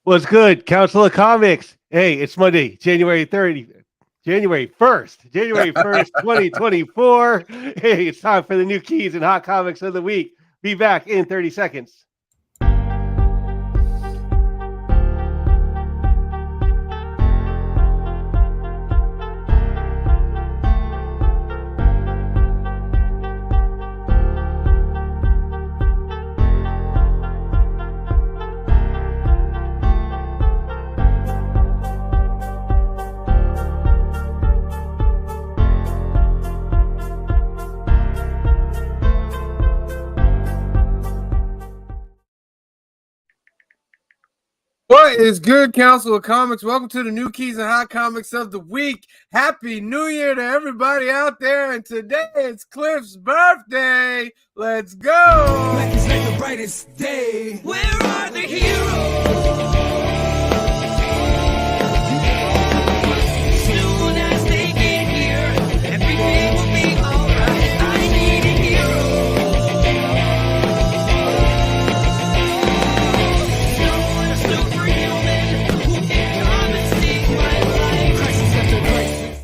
What's good, Council of Comics? Hey, it's Monday, January 1st, 2024. Hey, it's time for the new keys and hot comics of the week. Be back in 30 seconds. What is good, Council of Comics? Welcome to the new keys and hot comics of the week. Happy New Year to everybody out there. And today it's Cliff's birthday. Let's go. Life is like the brightest day. Where are the heroes? Soon as they get here, everything will be alright. I need a hero. Someone a superhuman who can come and save my life. Crisis after crisis.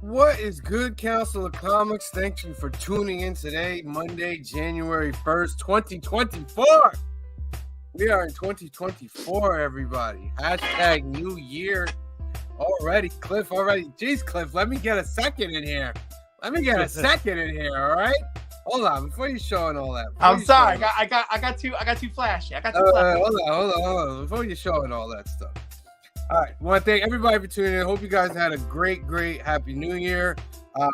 What is good, Council of Comics? Thank you for tuning in today, Monday, January 1st, 2024. We are in 2024, everybody. Hashtag New Year already. Cliff, already. Jeez, Cliff, let me get a second in here. All right? Hold on, before you showing all that. I'm sorry. I got too flashy. Hold on. Before you showing all that stuff. All right, I want to thank everybody for tuning in. Hope you guys had a great Happy New Year.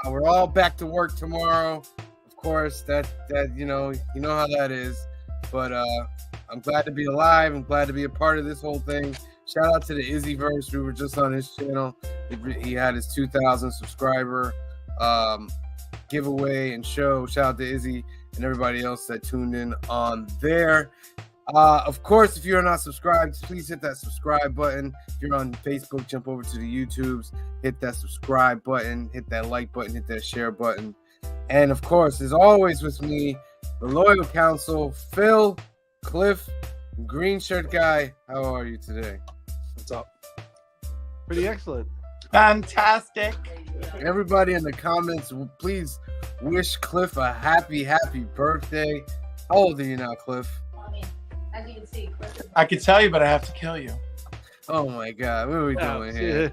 We're all back to work tomorrow. Of course, that you know how that is. But I'm glad to be alive. I'm glad to be a part of this whole thing. Shout out to the Izzyverse. We were just on his channel. He had his 2,000 subscriber giveaway and show. Shout out to Izzy and everybody else that tuned in on there. Of course, if you're not subscribed, please hit that subscribe button. If you're on Facebook, jump over to the YouTubes, hit that subscribe button, hit that like button, hit that share button. And of course, as always with me, the loyal council, Phil, Cliff, Green Shirt Guy. How are you today? What's up? Pretty excellent. Fantastic. Everybody in the comments, please wish Cliff a happy birthday. How old are you now, Cliff? As you can see, I could tell you, but I have to kill you. Oh my God, what are we doing here?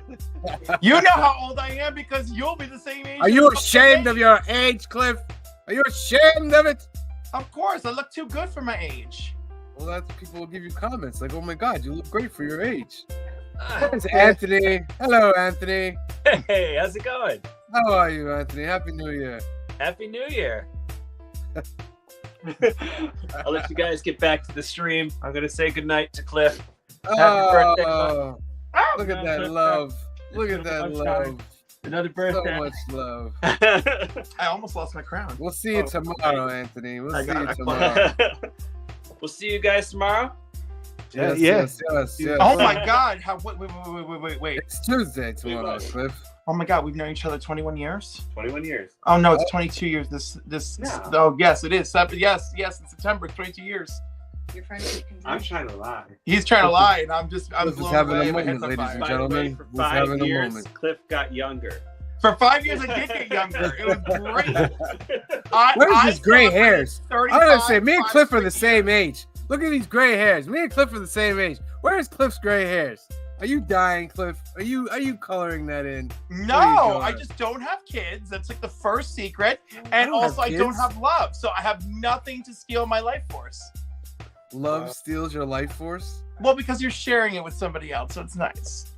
You know how old I am because you'll be the same age. Are you ashamed of your age, Cliff? Are you ashamed of it? Of course, I look too good for my age. Well, that's people will give you comments like, "Oh my God, you look great for your age." It's Anthony. Hello, Anthony. Hey, how's it going? How are you, Anthony? Happy New Year. Happy New Year. I'll let you guys get back to the stream. I'm going to say goodnight to Cliff. Happy birthday, Cliff. Look at that love. Look at that love. Another So birthday. much love. I almost lost my crown. We'll see you tomorrow, Anthony. We'll see you it. tomorrow. We'll see you guys tomorrow. Yes. Oh my God! Wait. It's Tuesday tomorrow, Cliff. Oh my God, we've known each other 21 years. 21 years. Oh no, it's 22 years. This. No. Oh yes, it is. Yes. In September, it's 22 years. your friends I'm trying to lie. He's trying to lie, and I'm Cliff is blown having away. a My moment, head's on ladies fire. and By the way, gentlemen. for Was 5 having a years, moment. Cliff got younger. For 5 years, I did get younger. It was great. Where's his gray hairs? I was gonna say, me and 35, Cliff are the 36 same age. Look at these gray hairs. Me and Cliff are the same age. Where's Cliff's gray hairs? Are you dying, Cliff? Are you coloring that in? No, What are you I doing? just don't have kids. That's like the first secret. And don't have also, I don't kids. have love. So I have nothing to steal my life force. Love steals your life force. Well, because you're sharing it with somebody else, so it's nice.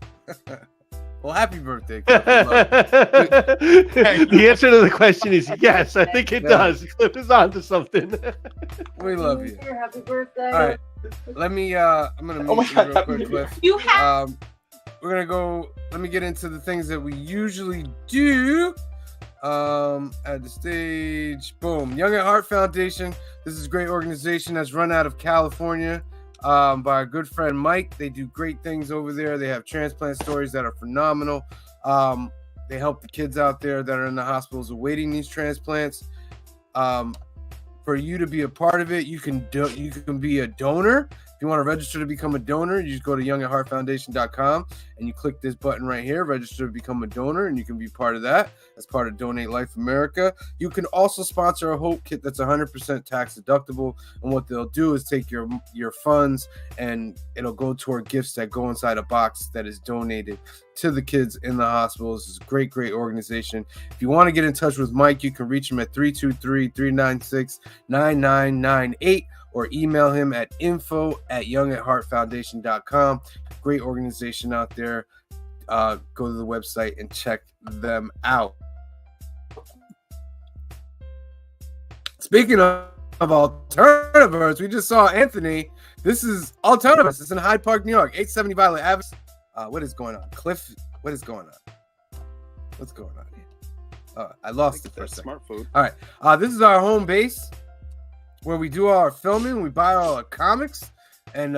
Well, happy birthday, Cliff. Love. The answer to the question is yes. I think it does. Cliff is on to something. We love you. Happy birthday. All right, let me. I'm gonna Oh my mute you God, real happy quick, New Year. Cliff. You have We're gonna go. Let me get into the things that we usually do. At the stage, boom. Young at Heart Foundation. This is a great organization that's run out of California by our good friend Mike. They do great things over there. They have transplant stories that are phenomenal. They help the kids out there that are in the hospitals awaiting these transplants. for you to be a part of it. You can be a donor. If you want to register to become a donor, you just go to youngatheartfoundation.com and you click this button right here, register to become a donor, and you can be part of that as part of Donate Life America. You can also sponsor a Hope Kit that's 100% tax deductible, and what they'll do is take your funds and it'll go toward gifts that go inside a box that is donated to the kids in the hospitals. This is a great organization. If you want to get in touch with Mike, you can reach him at 323-396-9998 or email him at info@youngatheartfoundation.com. Great organization out there. Go to the website and check them out. Speaking of Alternativerse, we just saw Anthony. This is Alternativerse. It's in Hyde Park, New York, 870 Violet Avenue. What is going on? Cliff, what is going on? What's going on here? I lost it for a second. Smart food. All right. This is our home base where we do all our filming. We buy all our comics. And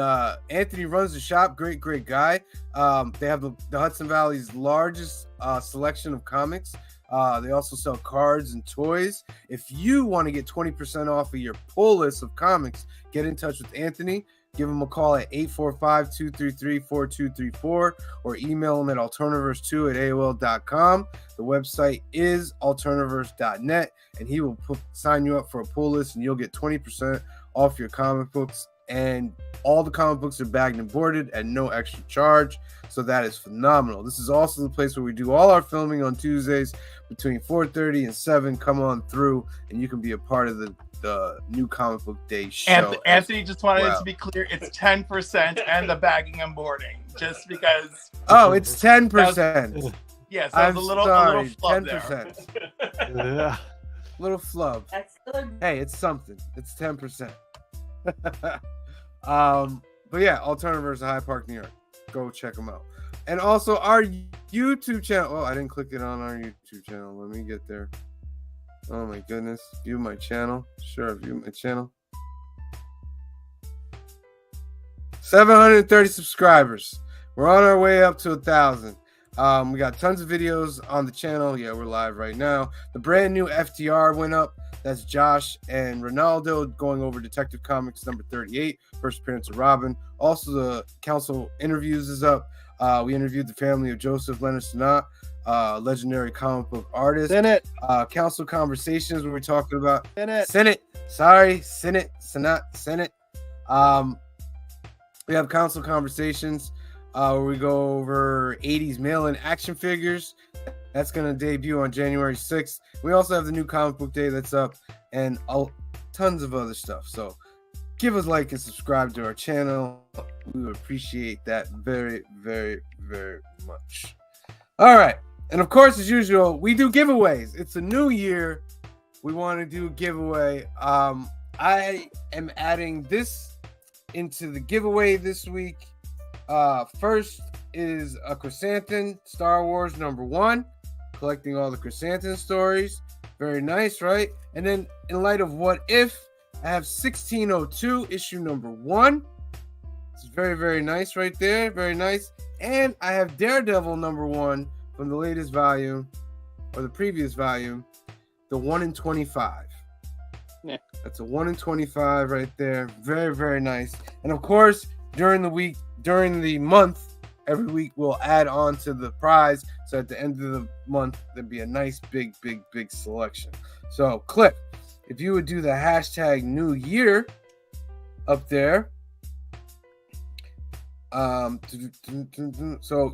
Anthony runs the shop. Great guy. They have the Hudson Valley's largest selection of comics. They also sell cards and toys. If you want to get 20% off of your pull list of comics, get in touch with Anthony. Give him a call at 845-233-4234 or email him at alternaverse2@aol.com. The website is alternaverse.net, and he will sign you up for a pull list, and you'll get 20% off your comic books. And all the comic books are bagged and boarded at no extra charge. So that is phenomenal. This is also the place where we do all our filming on Tuesdays between 4:30 and 7. Come on through, and you can be a part of the new comic book day show. Anthony just wanted it to be clear, it's 10% and the bagging and boarding, just because. Oh, it's 10%. Yes, I'm a little flub 10%. Yeah. Little flub. That's still Hey, it's something. It's 10%. But yeah, Alternativerse of Hyde Park, New York. Go check them out. And also our YouTube channel. Oh, I didn't click it on our YouTube channel. Let me get there. Oh my goodness. View my channel. Sure, view my channel. 730 subscribers. We're on our way up to 1,000. We got tons of videos on the channel. Yeah, we're live right now. The brand new FTR went up. That's Josh and Ronaldo going over Detective Comics number 38, first appearance of Robin. Also, the council interviews is up. We interviewed the family of Joseph Leonard Sinat, legendary comic book artist. Senate. Council conversations where we're talking about Senate. Senate. We have council conversations where we go over 80s mail-in action figures. That's going to debut on January 6th. We also have the new comic book day that's up and tons of other stuff. So give us a like and subscribe to our channel. We would appreciate that very, very, very much. All right. And of course, as usual, we do giveaways. It's a new year. We want to do a giveaway. I am adding this into the giveaway this week. First is a Chrysanthemum Star Wars #1, collecting all the Chrysanthemum stories. Very nice, right? And then in light of What If, I have 1602 issue #1. It's very, very nice right there. Very nice. And I have Daredevil #1 from the latest volume, or the previous volume, the 1 in 25. Yeah. That's a 1 in 25 right there. Very, very nice. And of course, during the month, every week we'll add on to the prize. So at the end of the month, there'd be a nice big selection. So Cliff, if you would do the hashtag New Year up there. So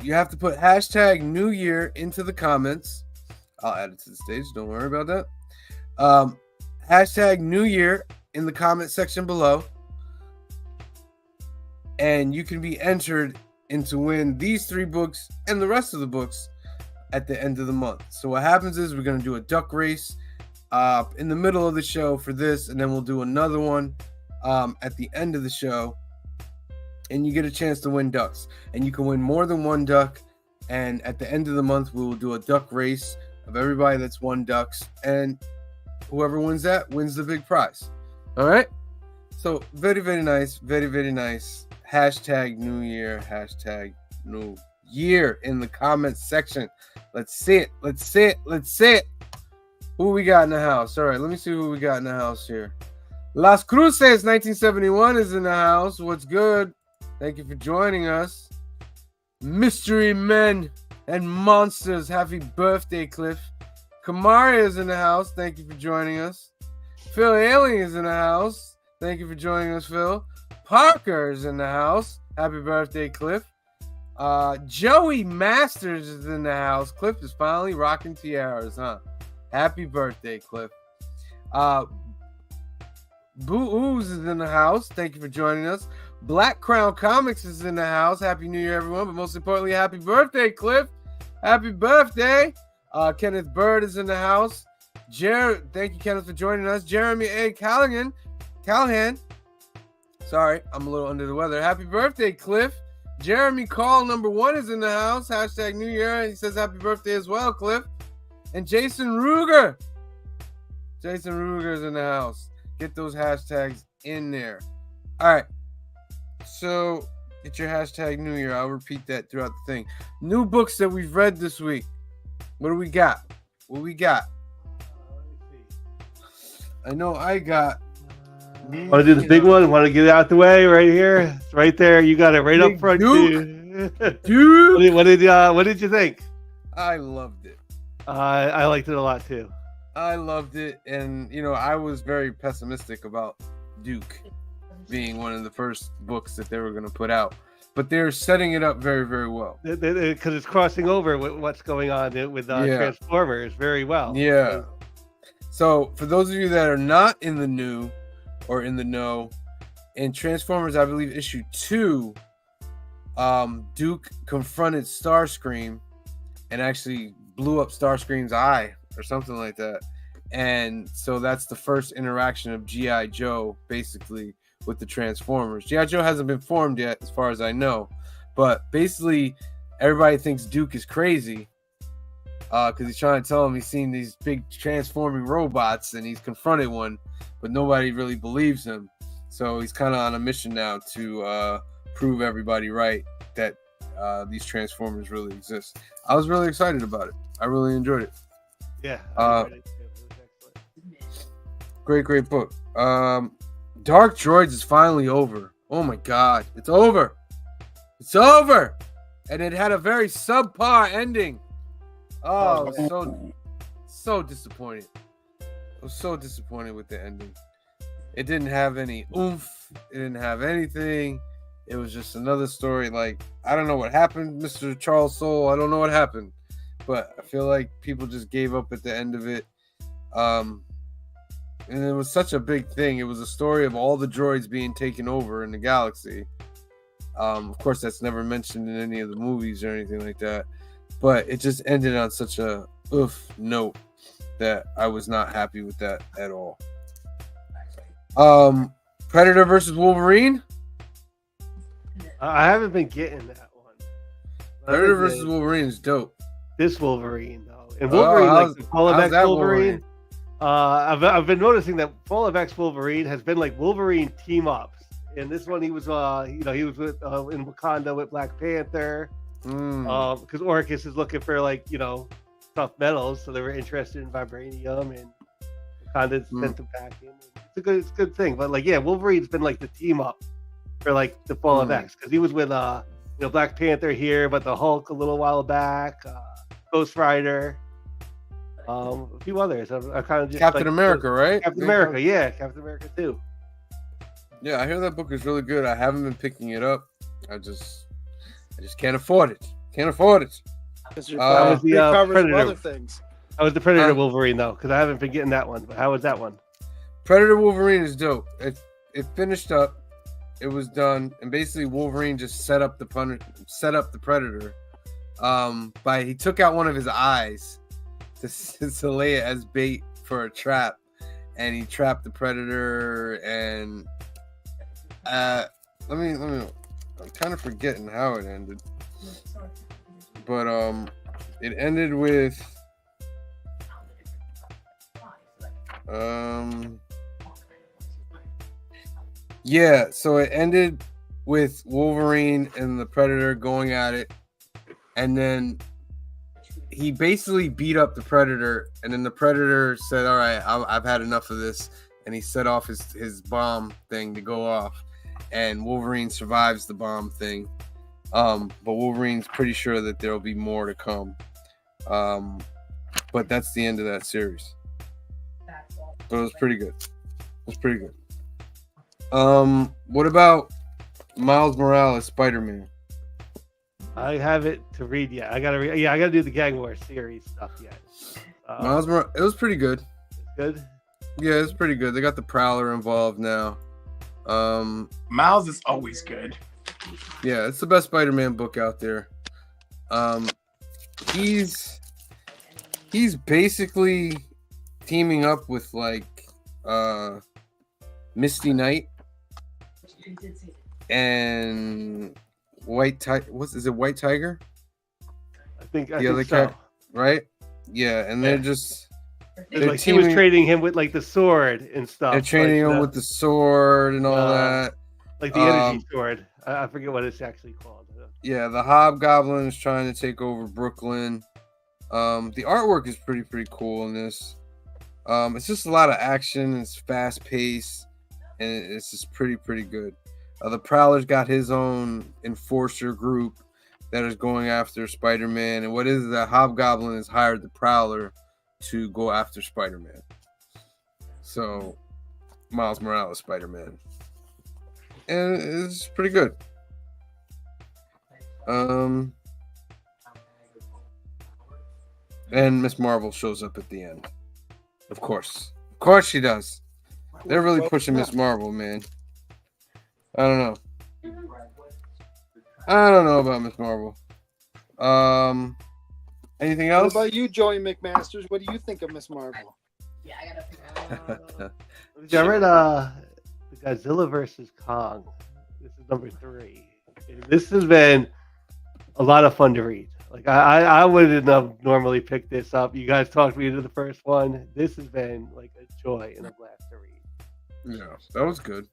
you have to put hashtag New Year into the comments. I'll add it to the stage. Don't worry about that. Hashtag New Year in the comment section below. And you can be entered to win these 3 books and the rest of the books at the end of the month. So what happens is we're going to do a duck race in the middle of the show for this, and then we'll do another one at the end of the show, and you get a chance to win ducks. And you can win more than 1 duck, and at the end of the month we will do a duck race of everybody that's won ducks, and whoever wins that wins the big prize. All right? So very, very nice. Very, very nice. Hashtag New Year, hashtag New Year in the comments section. Let's see it. Who we got in the house? All right, let me see who we got in the house here. Las Cruces 1971 is in the house. What's good? Thank you for joining us. Mystery Men and Monsters. Happy birthday, Cliff. Kamari is in the house. Thank you for joining us. Phil Ailing is in the house. Thank you for joining us, Phil. Parker is in the house. Happy birthday, Cliff. Joey Masters is in the house. Cliff is finally rocking tiaras, huh? Happy birthday, Cliff. Boo Ooze is in the house. Thank you for joining us. Black Crown Comics is in the house. Happy New Year, everyone. But most importantly, happy birthday, Cliff. Happy birthday. Kenneth Bird is in the house. Thank you, Kenneth, for joining us. Jeremy A. Callahan. Sorry, I'm a little under the weather. Happy birthday, Cliff. Jeremy Call #1 is in the house. Hashtag New Year. He says happy birthday as well, Cliff. And Jason Ruger. Jason Ruger is in the house. Get those hashtags in there. All right. So get your hashtag New Year. I'll repeat that throughout the thing. New books that we've read this week. What do we got? I know I got. Want to do the big one? Want to get it out the way right here? It's right there. You got it right up front. Duke. Dude. What did you think? I loved it. I liked it a lot too. I loved it, and I was very pessimistic about Duke being one of the first books that they were going to put out, but they're setting it up very, very well because it's crossing over with what's going on with Transformers very well. Yeah. So for those of you that are not in the new or in the know, in Transformers, I believe issue 2, Duke confronted Starscream and actually blew up Starscream's eye or something like that. And so that's the first interaction of G.I. Joe basically with the Transformers. G.I. Joe hasn't been formed yet as far as I know, but basically everybody thinks Duke is crazy because he's trying to tell him he's seen these big transforming robots and he's confronted one, but nobody really believes him. So he's kind of on a mission now to prove everybody right that these Transformers really exist. I was really excited about it. I really enjoyed it. Yeah. Great book. Dark Droids is finally over. Oh my God. It's over. And it had a very subpar ending. Oh, I was so disappointed. I was so disappointed with the ending. It didn't have any oomph. It didn't have anything. It was just another story. Like, I don't know what happened, Mr. Charles Soule. I don't know what happened. But I feel like people just gave up at the end of it. And it was such a big thing. It was a story of all the droids being taken over in the galaxy. Of course, that's never mentioned in any of the movies or anything like that. But it just ended on such a note that I was not happy with that at all. Predator versus Wolverine? I haven't been getting that one. Predator versus Wolverine is dope. This Wolverine, though. And Wolverine, like the Fall of X Wolverine. I've been noticing that Fall of X Wolverine has been like Wolverine team ups. And this one, he was he was with in Wakanda with Black Panther. Because Orcus is looking for tough metals, so they were interested in vibranium, and Wakanda sent them back in. It's a good thing, but Wolverine's been like the team up for like the Fall of X, because he was with Black Panther here, but the Hulk a little while back, Ghost Rider, a few others. I kind of just Captain America, right? Captain America, yeah, Captain America too. Yeah, I hear that book is really good. I haven't been picking it up. I just can't afford it. That was the Predator. Other things. I was the Predator Wolverine though, because I haven't been getting that one. But how was that one? Predator Wolverine is dope. It finished up. It was done, and basically Wolverine just set up the Predator. He took out one of his eyes to lay it as bait for a trap, and he trapped the Predator. And let me. I'm kind of forgetting how it ended, but it ended with so it ended with Wolverine and the Predator going at it, and then he basically beat up the Predator, and then the Predator said, all right, I've had enough of this, and he set off his bomb thing to go off, and Wolverine survives the bomb thing. But Wolverine's pretty sure that there'll be more to come. But that's the end of that series. But it was pretty good. What about Miles Morales Spider-Man? I have it to read yet. I gotta do the Gang War series stuff yet. Miles Morales, it was pretty good. Good. Yeah, it's pretty good. They got the Prowler involved now. Miles is always good. Yeah, it's the best Spider-Man book out there. He's basically teaming up with like Misty Knight and White Tiger. Is it White Tiger? I think the other so. Right? Yeah, and they're just like he was trading him with like the sword and stuff. They're training him with the sword and all that. Like the energy sword. I forget what it's actually called. Yeah, the Hobgoblin is trying to take over Brooklyn. The artwork is pretty cool in this. It's just a lot of action. It's fast paced, and it's just pretty good. The Prowler's got his own enforcer group that is going after Spider-Man, and what is that? Hobgoblin has hired the Prowler to go after Spider-Man. So, Miles Morales Spider-Man, and it's pretty good. And Miss Marvel shows up at the end. Of course she does. They're really pushing Miss Marvel, man. I don't know about Miss Marvel. Anything else? What about you, Joey McMasters? What do you think of Miss Marvel? Yeah, I gotta I read the Godzilla versus Kong. This is number 3. This has been a lot of fun to read. Like I wouldn't have normally picked this up. You guys talked me into the first one. This has been like a joy and a blast to read. Yeah, that was good.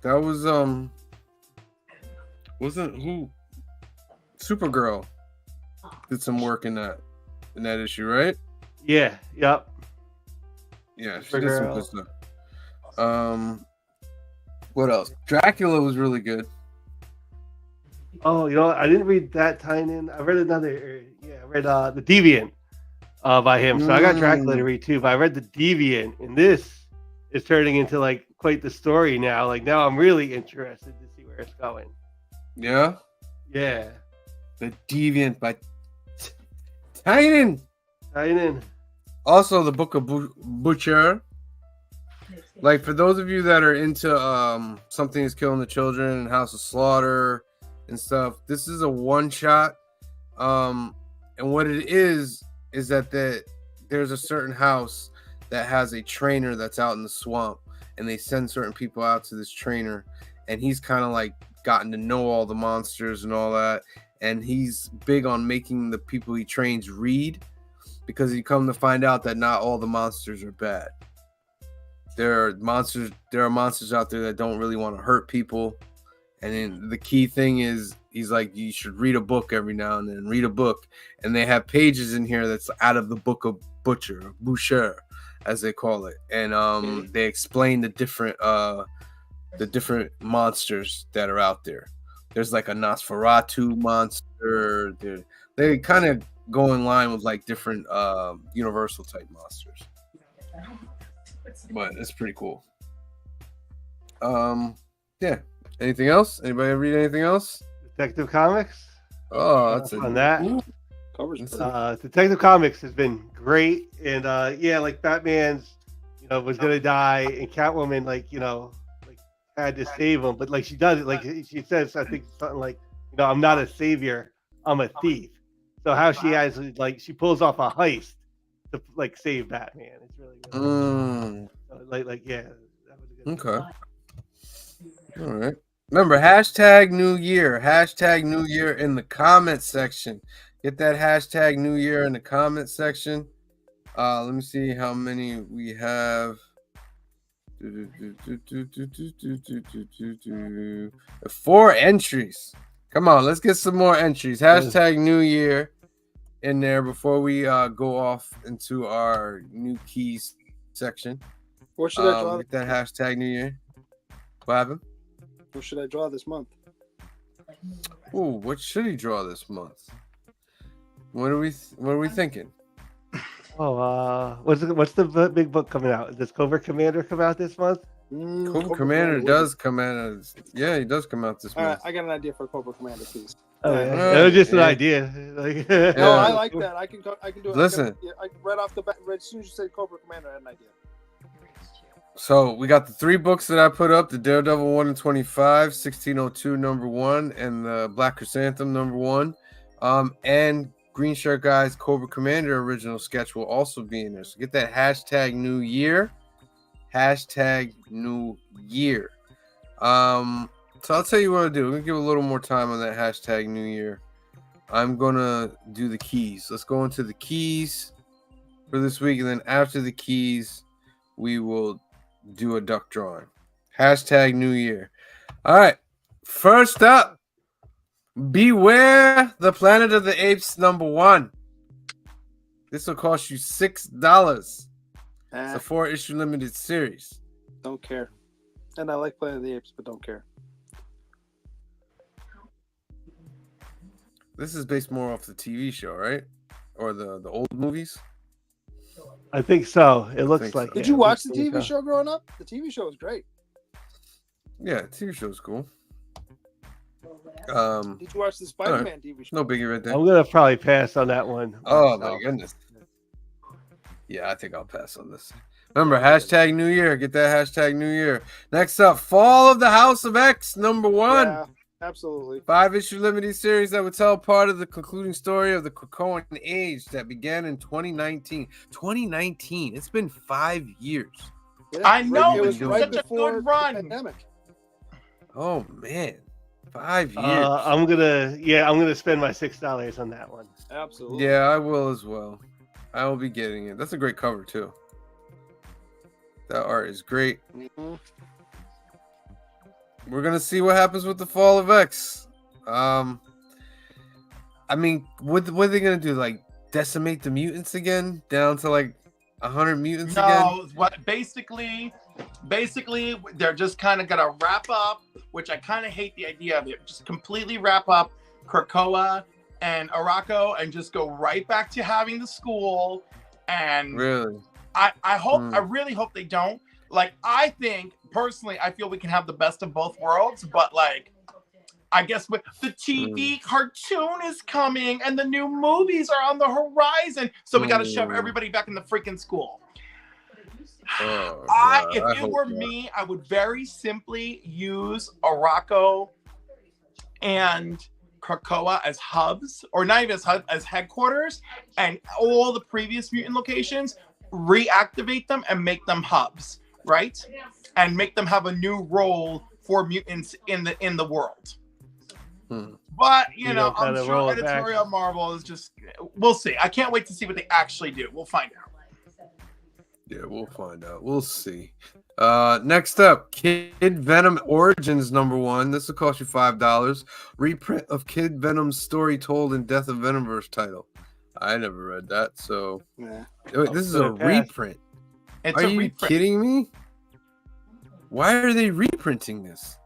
That was wasn't who Supergirl did some work in that issue, right? Yeah, yep. Yeah, she did some good stuff. What else? Dracula was really good. Oh, I didn't read that tie-in. I read another. I read the Deviant by him. So I got Dracula to read too. But I read the Deviant, and this is turning into like quite the story now. Like now, I'm really interested to see where it's going. Yeah. Yeah. The Deviant by Tynan. Also, the Book of Butcher. Like for those of you that are into Something is Killing the Children and House of Slaughter and stuff, this is a one-shot. And what it is that there's a certain house that has a trainer that's out in the swamp, and they send certain people out to this trainer, and he's kind of like gotten to know all the monsters and all that, and he's big on making the people he trains read, because you come to find out that not all the monsters are bad. There are monsters out there that don't really want to hurt people. And then the key thing is, he's like, you should read a book every now and then. Read a book, and they have pages in here that's out of the Book of Butcher, as they call it, and they explain the different monsters that are out there. There's like a Nosferatu monster. They kind of go in line with like different Universal type monsters, but it's pretty cool. Yeah. Anything else? Anybody read anything else? Detective Comics. Oh, that's on that. Covers. Detective Comics has been great, and like Batman's, was gonna die, and Catwoman, had to save him, but she does it, like she says, I think something like, I'm not a savior, I'm a thief. So how she has she pulls off a heist to save Batman. It's really good. So, yeah, that was a good okay. All right. Remember, hashtag New Year. Hashtag New Year in the comment section. Get that hashtag New Year in the comment section. Let me see how many we have. 4 entries. Come on, let's get some more entries. Hashtag New Year. in there before we go off into our new keys section. What should I draw? With that hashtag New Year. What happened? What should I draw this month? Ooh, what should he draw this month? What are we thinking? Oh, what's the big book coming out? Does Cobra Commander come out this month? Cobra Commander does come out. Yeah, he does come out this All right, month. I got an idea for a Cobra Commander piece. Oh, yeah. Right, It was just an yeah. idea. Like, No, I like that. I can do it. Listen. Right off the bat, right as soon as you say Cobra Commander, I had an idea. So we got the 3 books that I put up: the Daredevil 1 and 25, 1602 number 1, and the Black Chrysanthemum number 1. And Green Shirt Guy's Cobra Commander original sketch will also be in there. So get that hashtag New Year. Hashtag New Year. So I'll tell you what I'll do. I'm gonna give a little more time on that hashtag New Year. I'm gonna do the keys. Let's go into the keys for this week, and then after the keys, we will do a duck drawing. Hashtag New Year. All right. First up, Beware the Planet of the Apes number 1. This will cost you $6. It's a 4-issue limited series. Don't care. And I like Planet of the Apes, but don't care. This is based more off the TV show, right? Or the old movies? I think so. It looks think like. so. Did it. you watch I the think TV so. show growing up? The TV show was great. Yeah, TV show's cool. Did you watch the Spider-Man TV show? No biggie right there. I'm gonna probably pass on that one. Oh myself. my goodness. Yeah, I think I'll pass on this. Remember, hashtag New Year. Get that hashtag New Year. Next up, Fall of the House of X number 1. Yeah, absolutely. 5-issue limited series that would tell part of the concluding story of the Krakoan age that began in 2019. 2019. It's been 5 years. Yeah, I know, it was it's right such a before good the run. pandemic. Oh man, 5 years. I'm gonna spend my $6 on that one. Absolutely. Yeah, I will as well. I will be getting it. That's a great cover too. That art is great. Mhm. We're gonna see what happens with the Fall of X. I mean, what are they gonna do? Like decimate the mutants again, down to like 100 mutants again? No, what basically they're just kind of gonna wrap up, which I kind of hate the idea of it. Just completely wrap up Krakoa and Arakko and just go right back to having the school. And Really? I hope, I really hope they don't. Like, I think personally, I feel we can have the best of both worlds, but like, I guess with the TV cartoon is coming and the new movies are on the horizon, so we got to shove everybody back in the freaking school. Oh, God, If I it hope were not. me, I would very simply use Arakko and Krakoa as hubs, or not even as hubs, as headquarters, and all the previous mutant locations, reactivate them and make them hubs, right? And make them have a new role for mutants in the world. But you know, I'm kinda sure roll it back. editorial Marvel is just, we'll see. I can't wait to see what they actually do. We'll find out. Yeah, we'll find out. We'll see. Next up, Kid Venom Origins number 1. This will cost you $5. Reprint of Kid Venom's story told in Death of Venomverse title. I never read that, so Yeah. wait, this is a gonna pass. reprint. It's Are a you reprint. kidding me? Why are they reprinting this?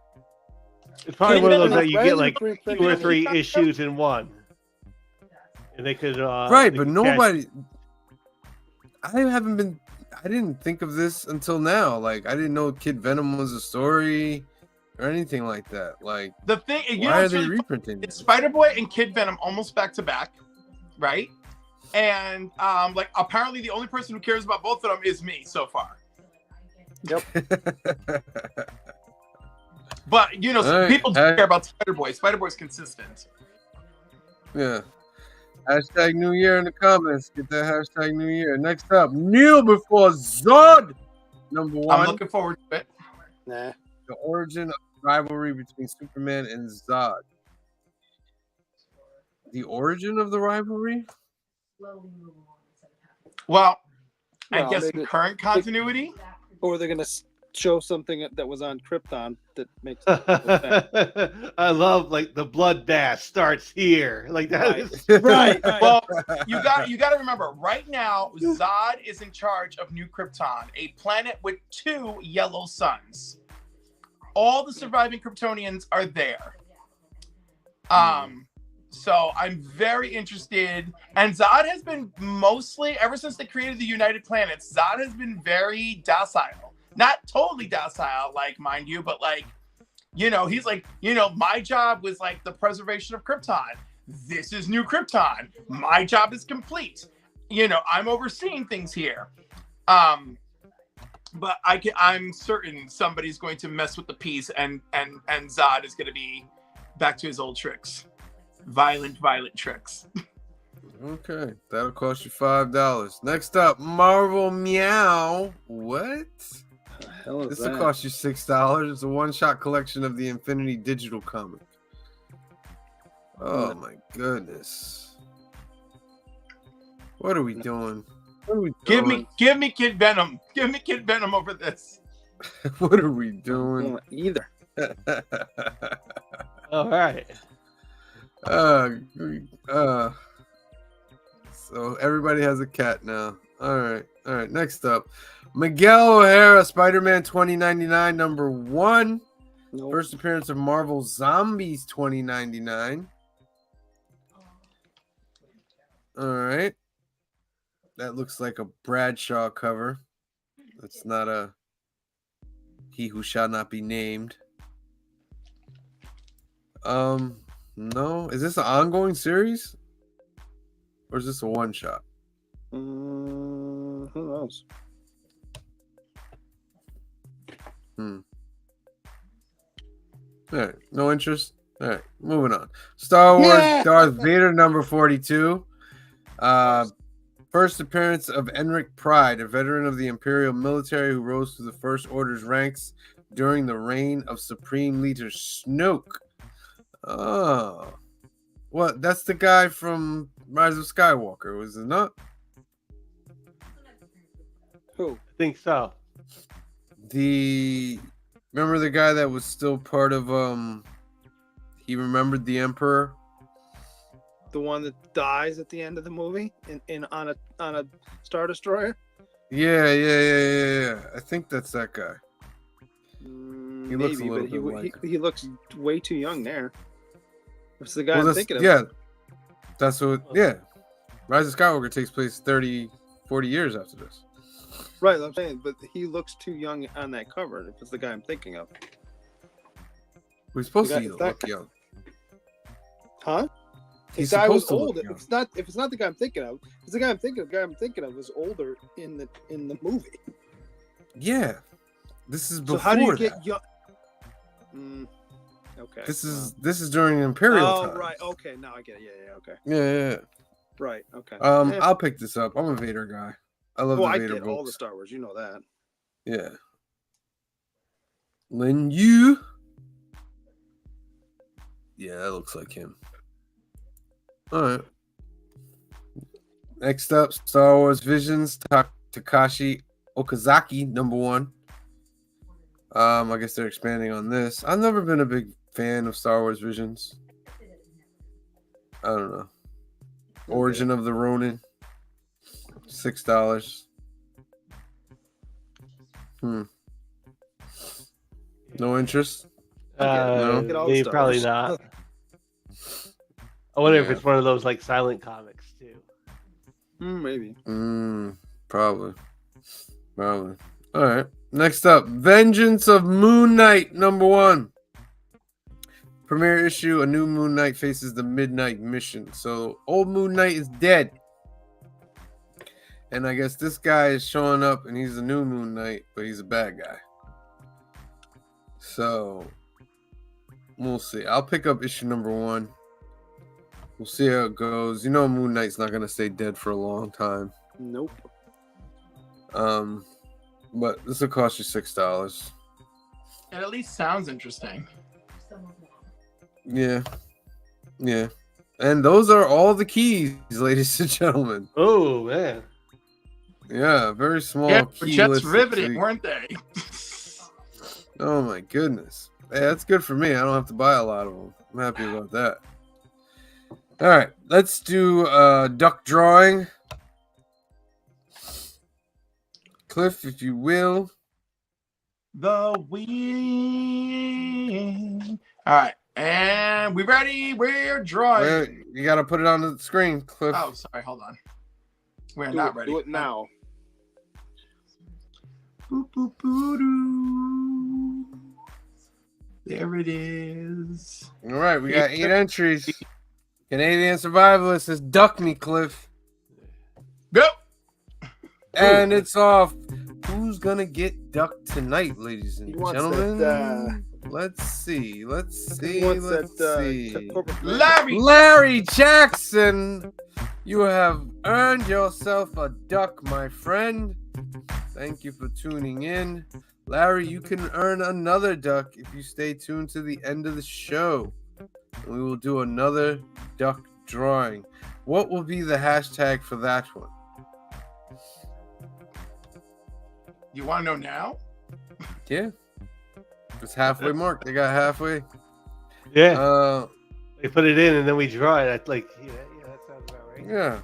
It's probably one of those that you get like Reprint 2 or 3 issues in one, and they could Right, they but could nobody. I didn't think of this until now. Like, I didn't know Kid Venom was a story or anything like that. Like, The thing, you know, why are what's they really reprinting it's this? Spider-Boy and Kid Venom almost back to back, right? And like apparently the only person who cares about both of them is me so far. But you know, All right, people do care about Spider-Boy. Spider-Boy's consistent. Yeah. Hashtag New Year in the comments. Get that hashtag New Year. Next up, Kneel Before Zod number 1. I'm looking forward to it. Nah. The origin of rivalry between Superman and Zod. The origin of the rivalry? Well, I Well, guess maybe- in current continuity. Or they're gonna show something that was on Krypton that makes sense. I love like the bloodbath starts here. Like that Right. is Right. Well, you got to remember right now, Zod is in charge of New Krypton, a planet with 2 yellow suns. All the surviving Kryptonians are there. So I'm very interested, and Zod has been mostly ever since they created the United Planets. Zod has been very docile, not totally docile, like mind you, but like, you know, he's like, you know, my job was like the preservation of Krypton. This is New Krypton. My job is complete. You know, I'm overseeing things here. But I'm certain somebody's going to mess with the peace, and Zod is going to be back to his old tricks. Violent tricks. Okay, that'll cost you $5. Next up, Marvel Meow. What? The hell is This that? will cost you $6. It's a one-shot collection of the Infinity Digital comic. Oh my goodness. What are we doing? What are we doing? Give me Kid Venom. Give me Kid Venom over this. What are we I don't doing? want either. all right. So everybody has a cat now. All right. Next up, Miguel O'Hara, Spider-Man 2099, number 1. Nope. First appearance of Marvel Zombies 2099. All right. That looks like a Bradshaw cover. That's not a He Who Shall Not Be Named. No. Is this an ongoing series? Or is this a one shot? Who knows? All right. No interest. All right. Moving on. Star Wars Darth Vader number 42. First appearance of Enric Pride, a veteran of the Imperial military who rose to the First Order's ranks during the reign of Supreme Leader Snoke. Oh. Well, that's the guy from Rise of Skywalker, was it not? Who? I think so. Remember the guy that was still part of he remembered the Emperor? The one that dies at the end of the movie on a Star Destroyer? Yeah. I think that's that guy. He looks a little bit like he looks way too young there. What's the guy I'm that's- thinking of? Yeah. That's what Rise of Skywalker takes place 30, 40 years after this. Right, I'm saying, but he looks too young on that cover. If it's the guy I'm thinking of. We're supposed The to guy- look young. Huh? He's The guy was supposed to look old. young. If it's not the guy I'm thinking of, it's the guy I'm thinking of was older in the movie. Yeah. This is before So how do you that. get young? Okay. This is during Imperial times. right. Okay. Now I get it. Yeah. Okay. Yeah. Right. Okay. I'll pick this up. I'm a Vader guy. I love well, the I Vader get all the books. Star Wars. You know that. Yeah. Lin Yu. Yeah, that looks like him. All right. Next up, Star Wars Visions, Takashi Okazaki, number 1. I guess they're expanding on this. I've never been a big fan of Star Wars Visions. I don't know. Origin of the Ronin, $6. No interest. No, Get all the maybe Star probably Wars. not. I wonder if Yeah. it's one of those like silent comics too. Maybe. Probably. All right. Next up, Vengeance of Moon Knight, number 1. Premiere issue, a new Moon Knight faces the Midnight Mission. So, old Moon Knight is dead. And I guess this guy is showing up and he's a new Moon Knight, but he's a bad guy. So, we'll see. I'll pick up issue number 1. We'll see how it goes. You know Moon Knight's not going to stay dead for a long time. Nope. But this will cost you $6. It at least sounds interesting. Yeah. And those are all the keys, ladies and gentlemen. Oh man. Yeah, very small Yeah, key just list. riveting, weren't they? Oh my goodness. Hey, that's good for me. I don't have to buy a lot of them. I'm happy about that. All right, let's do duck drawing. Cliff, if you will. The wing. All right, and we ready? We're drawing. Wait, you got to put it on the screen, Cliff. Oh, sorry. Hold on. We're Do not it, ready. Do it now. Boop, boop, boo, doo. There it is. All right, we got 8 entries. Canadian Survivalist says, duck me, Cliff. Go. And it's off. Who's going to get ducked tonight, ladies and He wants gentlemen? that, Let's see. Let's he see. wants Let's see. corporate- Larry Jackson, you have earned yourself a duck, my friend. Thank you for tuning in. Larry, you can earn another duck if you stay tuned to the end of the show. We will do another duck drawing. What will be the hashtag for that one? You want to know now? Yeah. It's halfway mark. They got halfway. Yeah. They put it in and then we draw it. That that sounds about right. Yeah.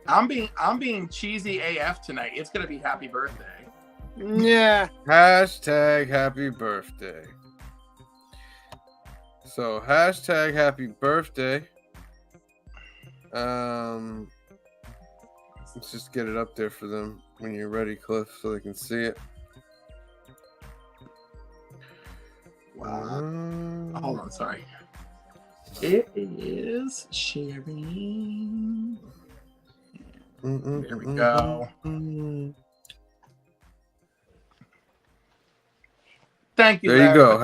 I'm being cheesy AF tonight. It's gonna be happy birthday. Yeah. Hashtag happy birthday. So hashtag happy birthday. Let's just get it up there for them when you're ready, Cliff, so they can see it. Wow. Hold on, sorry. It is sharing. There we go. Thank you. There you Larry. go.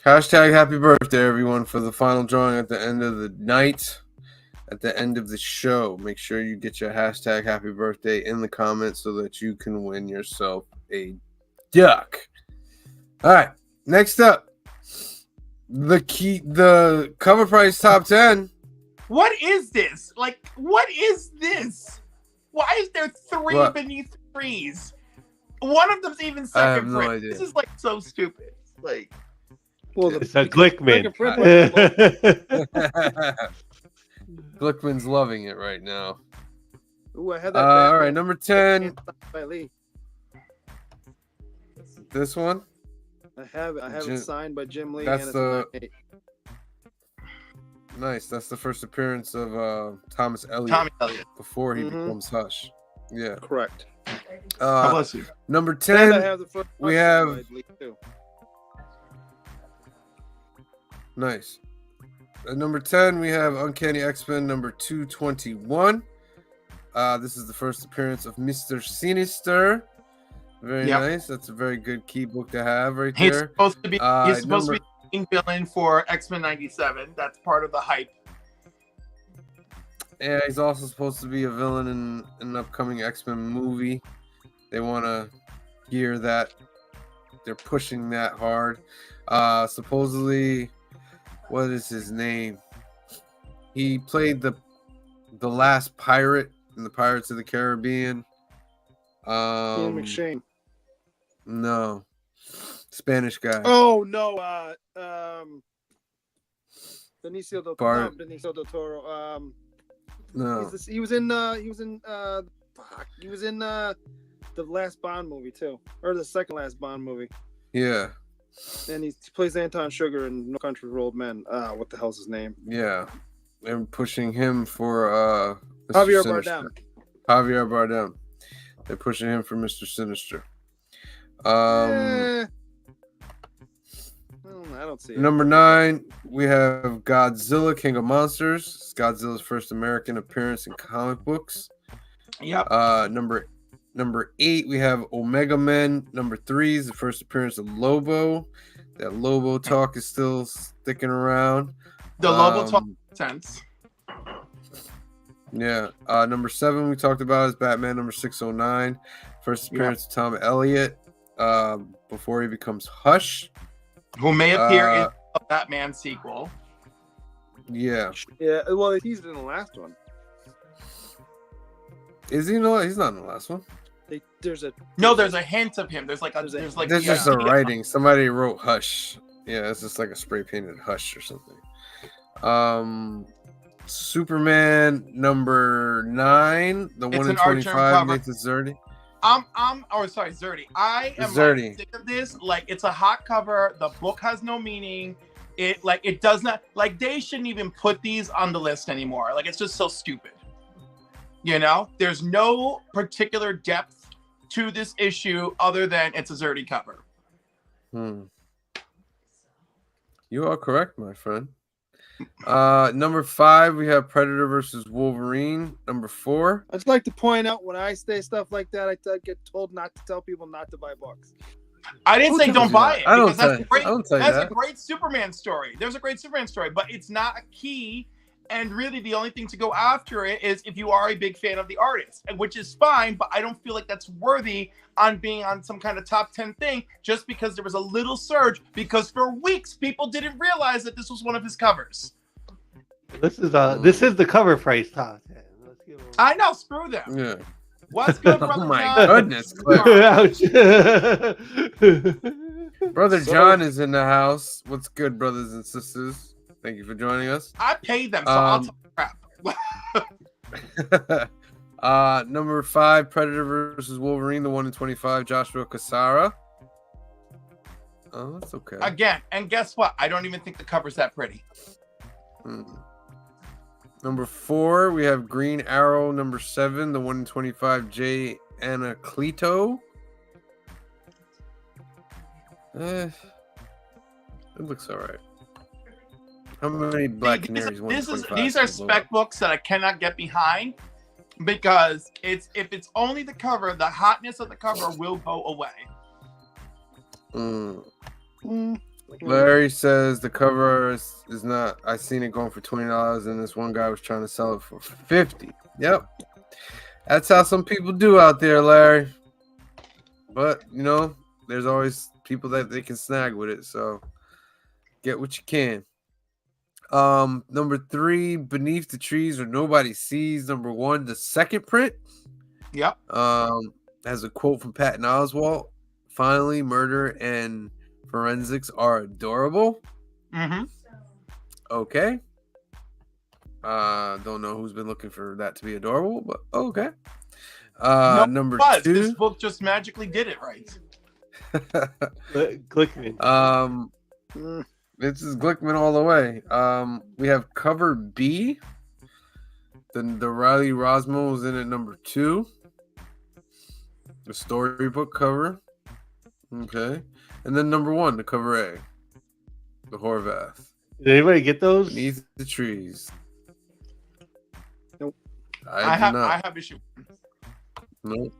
Hashtag happy birthday, everyone, for the final drawing at the end of the night, at the end of the show. Make sure you get your hashtag happy birthday in the comments so that you can win yourself a duck. All right, next up, the cover price top 10. What is this? Like, what is this? Why is there three beneath threes? One of them's even second I have no print. idea. This is like so stupid. Like, Well, It's a Glickman. Glickman's loving it right now. Ooh, I had that. All right, number 10. By Lee. This one. I have it signed by Jim Lee. That's and the- it's Nice. That's the first appearance of Thomas Elliott Tommy Elliott. before he Mhm. becomes Hush. Yeah. correct. God bless you. Number And 10. I have the first we one have- by Lee, too. Nice. At number 10, we have Uncanny X-Men number 221. This is the first appearance of Mr. Sinister. Very Yep. nice. That's a very good key book to have right He's there. supposed to be. He's supposed number- to be the villain for X-Men '97. That's part of the hype. Yeah, he's also supposed to be a villain in an upcoming X-Men movie. They want to gear that. They're pushing that hard. Supposedly, what is his name? He played the last pirate in the Pirates of the Caribbean. Ian McShane. No, Spanish guy. Oh no, Benicio del Toro. No, He was in the last Bond movie too, or the second last Bond movie, yeah, and he plays Anton Sugar in No Country for Old Men. What the hell's his name? yeah. They're pushing him for Mr. Javier Sinister. Bardem. Javier Bardem. They're pushing him for Mr. Sinister. I don't see it. Number 9, we have Godzilla, King of Monsters. It's Godzilla's first American appearance in comic books. Yep. Number 8, we have Omega Men. Number 3 is the first appearance of Lobo. That Lobo talk is still sticking around. The Lobo talk makes sense. Yeah. Number 7 we talked about is Batman number 609. First appearance of Tom Elliott before he becomes Hush. Who may appear in the Batman sequel. Yeah. Yeah, well, he's in the last one. Is he? No, he's not in the last one. They there's a hint of him. There's There's just a writing. Somebody wrote Hush. Yeah, it's just like a spray painted Hush or something. Superman number 9, the one in 25, Nathan Zerdy. Zerdy. I am Zerdy. sick of this. Like, it's a hot cover. The book has no meaning. It does not, like, they shouldn't even put these on the list anymore. Like, it's just so stupid. You know, there's no particular depth to this issue other than it's a Zerdy cover. You are correct, my friend. Number 5, we have Predator versus Wolverine. Number 4. I'd like to point out when I say stuff like that, I get told not to tell people not to buy books. I didn't say don't buy it. Because that's a great Superman story. There's a great Superman story, but it's not a key. And really, the only thing to go after it is if you are a big fan of the artist, which is fine, but I don't feel like that's worthy on being on some kind of top 10 thing just because there was a little surge, because for weeks people didn't realize that this was one of his covers. This is the cover price top 10. Let's give him... I know, screw them. Yeah. What's good, brother? Oh my John? goodness. Brother John is in the house. What's good, brothers and sisters? Thank you for joining us. I paid them, so I'll talk crap. Number 5, Predator versus Wolverine, the one in 25, Joshua Cassara. Oh, that's okay. Again, and guess what? I don't even think the cover's that pretty. Number 4, we have Green Arrow, number 7, the one in 25, Jay Anacleto. It looks all right. How many Black Canaries? These are spec books that I cannot get behind because if it's only the cover, the hotness of the cover will go away. Larry says the cover is not. I seen it going for $20, and this one guy was trying to sell it for $50. Yep, that's how some people do out there, Larry. But you know, there's always people that they can snag with it. So get what you can. Number 3, Beneath the Trees Where Nobody Sees. Number 1, the second print. Yep. Has a quote from Patton Oswalt. Finally, murder and forensics are adorable. Okay. Don't know who's been looking for that to be adorable, but okay. Number 2. This book just magically did it right. Glickman. This is Glickman all the way. We have cover B. The Riley Rosmo was in at number 2. The storybook cover. Okay. And then number 1, the cover A. The Horvath. Did anybody get those? Beneath the Trees. Nope. I have issue. Nope.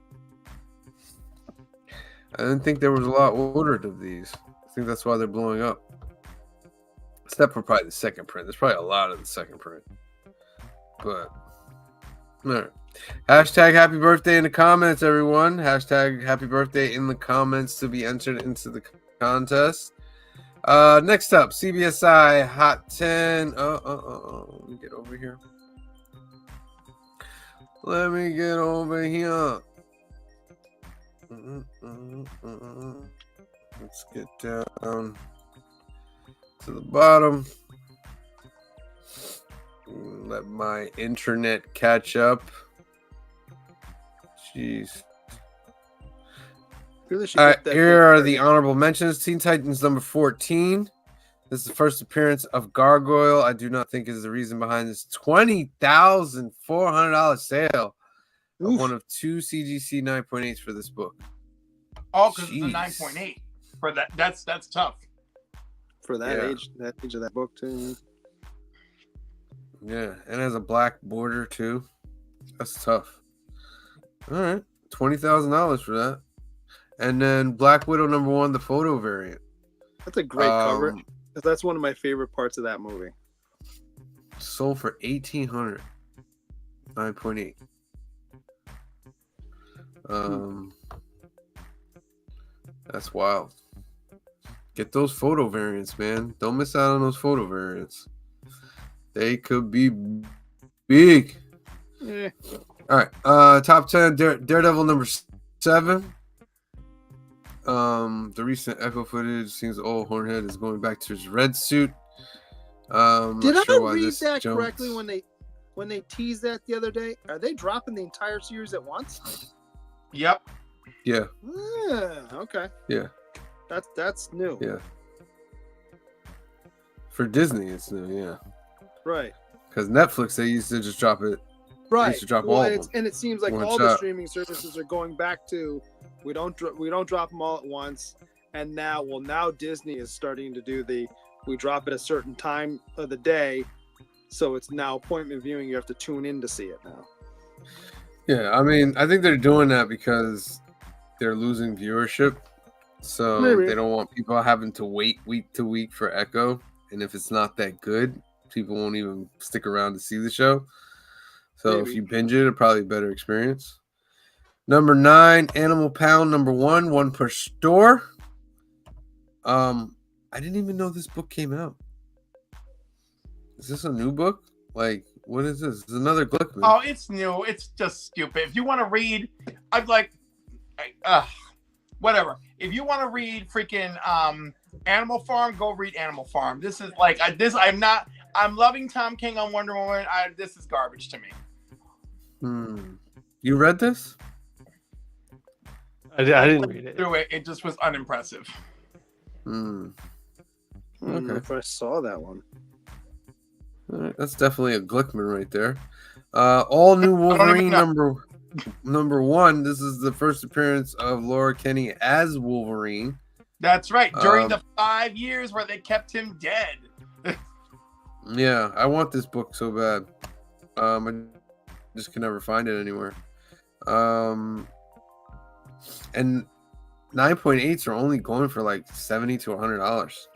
I didn't think there was a lot ordered of these. I think that's why they're blowing up. Except for probably the second print. There's probably a lot of the second print. But, all right. Hashtag happy birthday in the comments, everyone. Hashtag happy birthday in the comments to be entered into the contest. Next up, CBSI Hot 10. Let me get over here. Let's get down to the bottom. Let my internet catch up. Jeez. Really All right, here are the honorable mentions. Teen Titans number 14. This is the first appearance of Gargoyle. I do not think is the reason behind this $20,400 sale of one of 2 CGC 9.8s for this book. Oh, because it's a 9.8 for that. That's tough. For that age of that book too. Yeah, and it has a black border too. That's tough. All right, $20,000 for that. And then Black Widow number 1, the photo variant. That's a great cover. That's one of my favorite parts of that movie. Sold for $1,800. 9.8. That's wild. Get those photo variants, man. Don't miss out on those photo variants. They could be big. Yeah. All right. Top 10, Daredevil number 7. The recent Echo footage seems old Hornhead is going back to his red suit. Did I read that jumps. correctly when they teased that the other day? Are they dropping the entire series at once? Yep. Yeah. Okay. Yeah. That's new. Yeah. For Disney, it's new. Yeah. Right. Because Netflix, they used to just drop it. Right. They used to drop all of them. And it seems like One all shot. the streaming services are going back to we don't drop them all at once. And now Disney is starting to do we drop at a certain time of the day, so it's now appointment viewing. You have to tune in to see it now. Yeah, I mean, I think they're doing that because they're losing viewership. So Maybe. they don't want people having to wait week to week for Echo. And if it's not that good, people won't even stick around to see the show. So if Maybe. you binge it, it'll probably be a better experience. Number 9, Animal Pound, number 1, 1 per store. I didn't even know this book came out. Is this a new book? Like, what is this? It's another Glickman. Oh, it's new. It's just stupid. If you want to read, whatever. If you want to read freaking Animal Farm, go read Animal Farm. This is like I'm loving Tom King on Wonder Woman. This is garbage to me. You read this? I didn't read it. Through it, it just was unimpressive. I don't know if I saw that one. All right, that's definitely a Glickman right there. All new Wolverine number 1. This is the first appearance of Laura Kinney as Wolverine. That's right. During the 5 years where they kept him dead. Yeah, I want this book so bad. I just can never find it anywhere. And 9.8s are only going for like $70 to $100.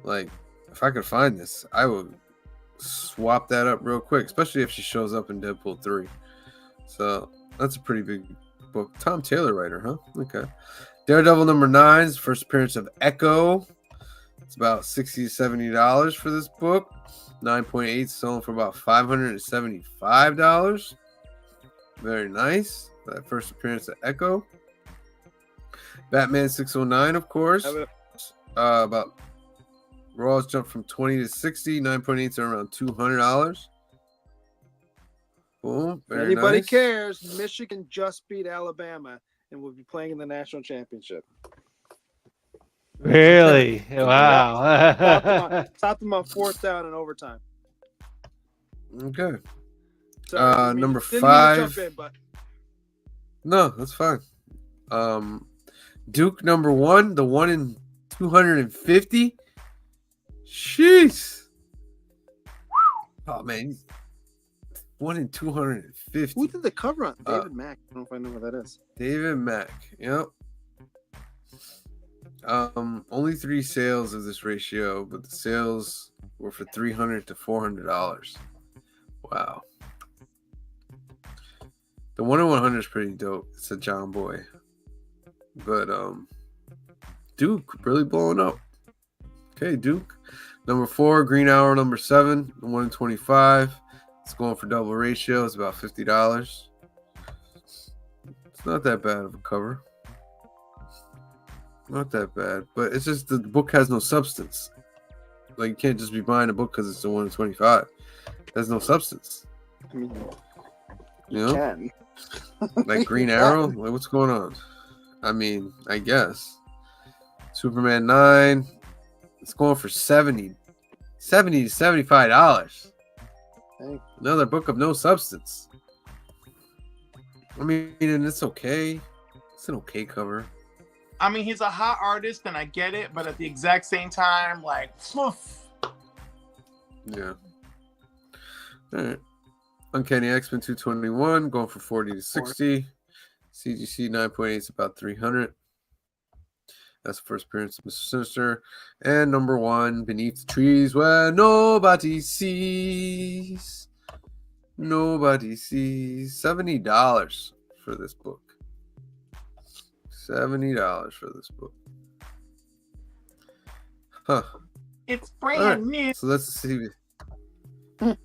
Like, if I could find this, I would swap that up real quick, especially if she shows up in Deadpool 3. So that's a pretty big book. Tom Taylor writer, huh? Okay. Daredevil number 9 is first appearance of Echo. It's about $60 to $70 for this book. 9.8 selling for about $575. Very nice. That first appearance of Echo. Batman 609, of course. About Raws jumped from 20 to 60. 9.8s are around $200. Boom. Very Anybody nice. cares? Michigan just beat Alabama and will be playing in the national championship. Really? Wow. Stopped them on 4th down and overtime. Okay. Sorry, number didn't mean to 5. jump in, but No, that's fine. Duke number 1, the 1 in 250. Jeez. Oh man, 1 in 250. who did the cover on? David Mack. I don't know if I know what that is. David Mack. Yep. Only 3 sales of this ratio, but the sales were for $300 to $400. Wow. The 1 in 100 is pretty dope. It's a John Boy. But Duke really blowing up. Okay, Duke. Number 4, Green Hour number 7, the 1 in 25. It's going for double ratio. It's about $50. It's not that bad of a cover. Not that bad. But it's just the book has no substance. Like, you can't just be buying a book because it's the 1 in 25. There's no substance. I mean, You know? can. Like Green Arrow? Like, what's going on? I mean, I guess. Superman 9. It's going for $70 to $75. Hey. Another book of no substance. I mean, and it's okay. It's an okay cover. I mean, he's a hot artist, and I get it, but at the exact same time, like, poof. Yeah. All right. Uncanny X-Men 221 going for 40 to 60. CGC 9.8 is about 300. That's the first appearance of Mr. Sinister. And number 1, Beneath the Trees Where Nobody Sees. Nobody sees. $70 for this book. $70 for this book. Huh. It's brand new. So let's see. Those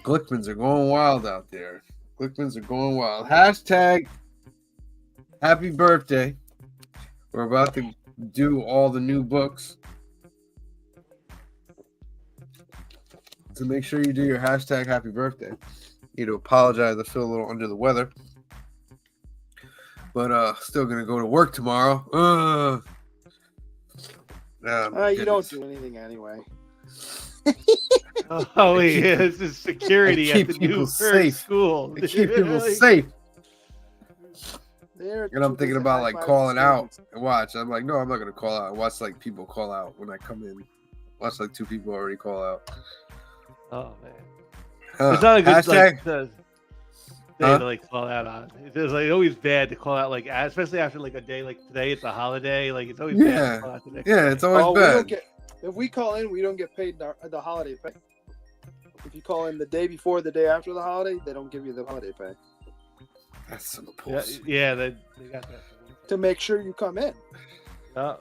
Glickmans are going wild out there. Glickmans are going wild. Hashtag happy birthday. We're about to do all the new books. So make sure you do your hashtag happy birthday. Need to apologize. I feel a little under the weather. But still gonna go to work tomorrow. You don't do anything anyway. Oh, yeah, this is security I at keep the new people first safe. school. I keep people safe. They're And I'm too thinking busy about like high-fiving calling out students. and watch. I'm like, no, I'm not gonna call out. I watch like people call out when I come in. Watch like 2 people already call out. Oh man, it's not a good hashtag. day to like call out on. It's like always bad to call out like, especially after like a day like today. It's a holiday. Like it's always bad to call out the next day. It's always We don't bad. get, if we call in, we don't get paid the holiday pay. If you call in the day before, the day after the holiday, they don't give you the holiday pay That's some Yeah, bullshit. yeah, they got that. to make sure you come in. Yeah,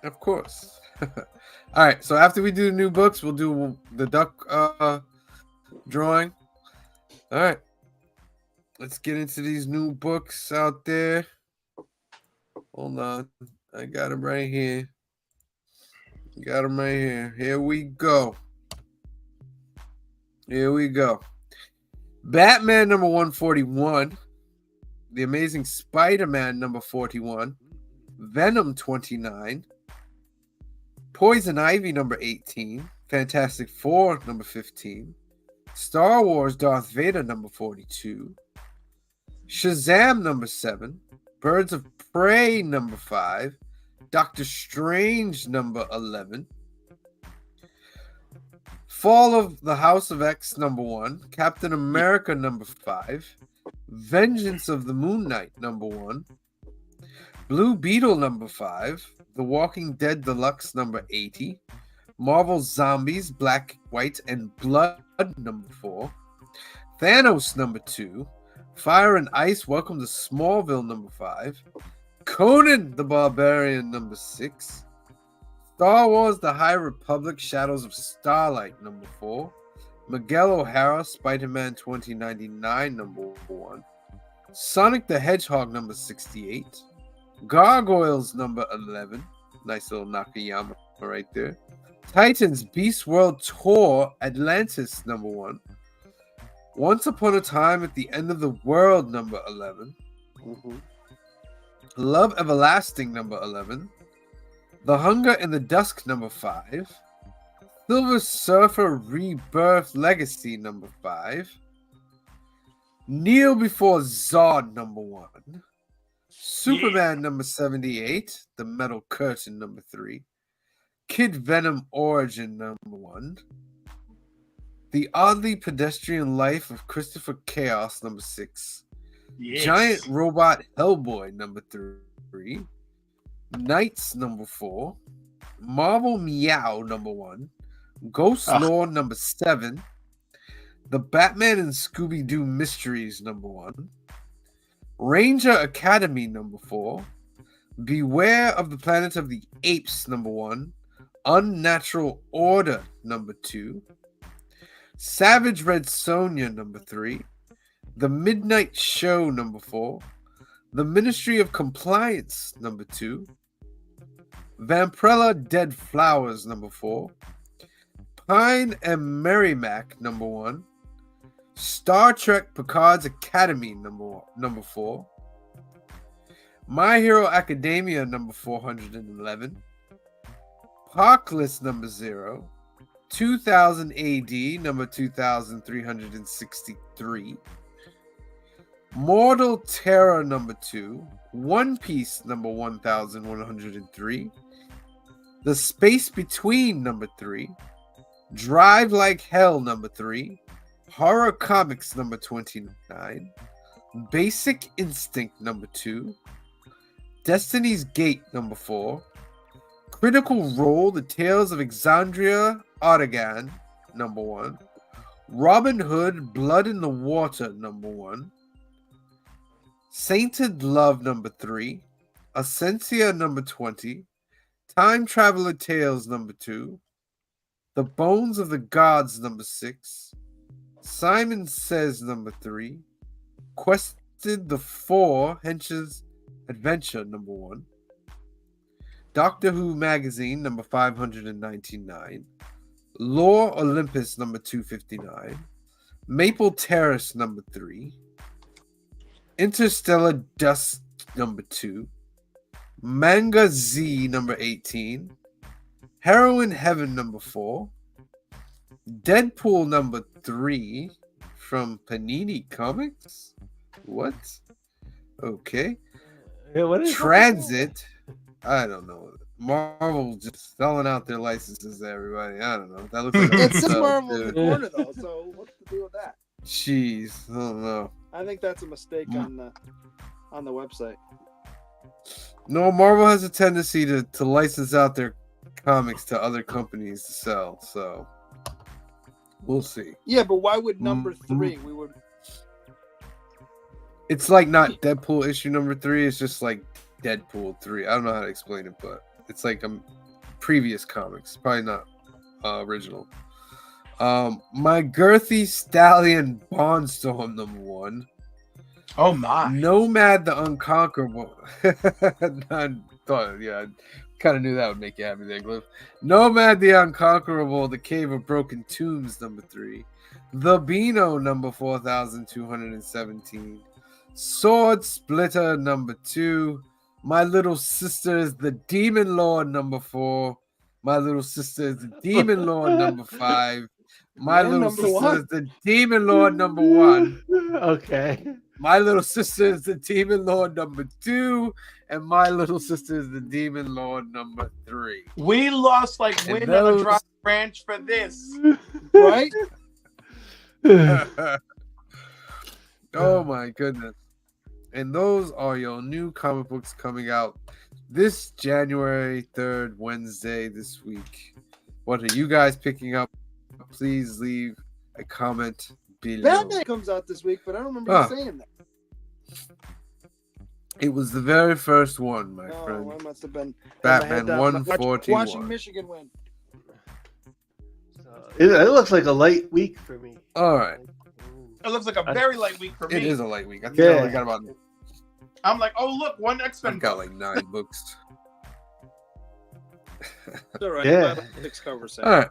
of course. All right, so after we do the new books, we'll do the duck drawing. All right, let's get into these new books out there. Hold on, I got them right here. Got them right here. Here we go. Here we go. Batman number 141. The Amazing Spider-Man number 41. Venom 29. Poison Ivy number 18. Fantastic Four number 15. Star Wars Darth Vader number 42. Shazam number 7. Birds of Prey number 5. Doctor Strange number 11. Fall of the House of X number 1. Captain America number 5. Vengeance of the Moon Knight number 1. Blue Beetle number 5. The Walking Dead Deluxe number 80. Marvel Zombies Black, White, and Blood number 4. Thanos number 2. Fire and Ice Welcome to Smallville number 5. Conan the Barbarian number 6. Star Wars The High Republic Shadows of Starlight number 4. Miguel O'Hara Spider-Man 2099 number 1. Sonic the Hedgehog number 68. Gargoyles number 11. Nice little Nakayama right there. Titans Beast World Tour Atlantis number 1. Once Upon a Time at the End of the World number 11. Love Everlasting number 11. The Hunger in the Dusk number 5. Silver Surfer Rebirth Legacy number 5. Kneel Before Zod number 1. Superman number 78. The Metal Curtain number 3. Kid Venom Origin number 1. The Oddly Pedestrian Life of Christopher Chaos number 6. Yes. Giant Robot Hellboy number 3. Knights number 4. Marvel Meow number 1. Ghost Lore number 7. The Batman and Scooby-Doo Mysteries number 1. Ranger Academy number 4. Beware of the Planet of the Apes number 1. Unnatural Order number 2. Savage Red Sonja number 3. The Midnight Show number 4. The Ministry of Compliance number 2. Vampirella Dead Flowers number 4. Pine and Merrimack number 1. Star Trek Picard's Academy number 4. My Hero Academia number 411. Parklist number 0. 2000 AD number 2363. Mortal Terror number 2. One Piece number 1103. The Space Between number 3. Drive Like Hell number 3. Horror Comics number 29. Basic Instinct number 2. Destiny's Gate number 4. Critical Role: The Tales of Exandria Artigan number 1. Robin Hood: Blood in the Water number 1. Sainted Love number 3. Essentia number 20. Time Traveler Tales number 2. The Bones of the Gods number 6. Simon Says number 3. Quest the Four, Hench's Adventure #1. Doctor Who Magazine number 599. Lore Olympus number 259. Maple Terrace number 3. Interstellar Dust number 2. Manga Z number 18. Heroin Heaven number 4. Deadpool number 3 from Panini Comics. What? Okay. Yeah, what is Transit. I don't know. Marvel just selling out their licenses to everybody. I don't know. That looks like a It says sub, Marvel in the dude. corner though, so what's the deal with that? Jeez, I don't know. I think that's a mistake on the website. No, Marvel has a tendency to license out their comics to other companies to sell, so we'll see. Yeah, but why would number 3? We would. It's like not Deadpool issue number 3. It's just like Deadpool 3. I don't know how to explain it, but it's like previous comics. Probably not original. My Girthy Stallion Bondstorm number 1. Oh my! Nomad the Unconquerable. I kind of knew that would make you happy there, Glyph. Nomad the Unconquerable, The Cave of Broken Tombs number 3. The Beano number 4217. Sword Splitter number 2. My Little Sister is the Demon Lord number 4. My Little Sister is the Demon Lord number 5. My Man, Little number Sister one. is the Demon Lord number 1. Okay. My Little Sister is the Demon Lord number 2. And My Little Sister is the Demon Lord number 3. We lost like And wind on a those- dry branch for this. Right? Oh my goodness. And those are your new comic books coming out this January 3rd, Wednesday this week. What are you guys picking up? Please leave a comment below. Batman comes out this week, but I don't remember you saying that. It was the very first one, my Oh, friend. I must have been Batman watching 141. Michigan win. It looks like a light week for me. All right. It looks like a very light week for me. It is a light week. I think I only got about I'm like, oh look, one X-Men. I've got like 9 books. It's all right. Yeah. Six covers. All right.